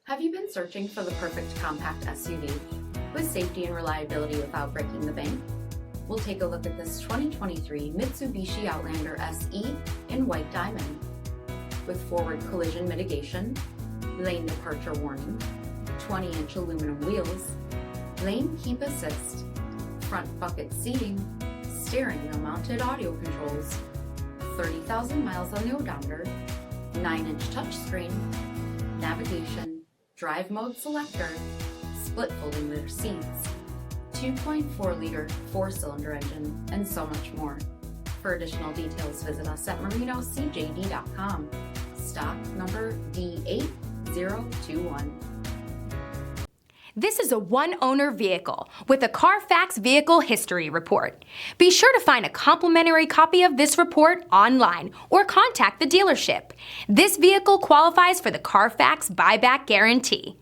Have you been searching for the perfect compact SUV with safety and reliability without breaking the bank? We'll take a look at this 2023 Mitsubishi Outlander SE in white diamond. With forward collision mitigation, lane departure warning, 20-inch aluminum wheels, lane keep assist, front bucket seating, steering wheel mounted audio controls, 30,000 miles on the odometer, 9-inch touchscreen, navigation, drive mode selector, split folding rear seats, 2.4-liter 4-cylinder engine, and so much more. For additional details, visit us at marinocjd.com. Stock number D8021. This is a one-owner vehicle with a CARFAX Vehicle History Report. Be sure to find a complimentary copy of this report online or contact the dealership. This vehicle qualifies for the CARFAX Buyback Guarantee.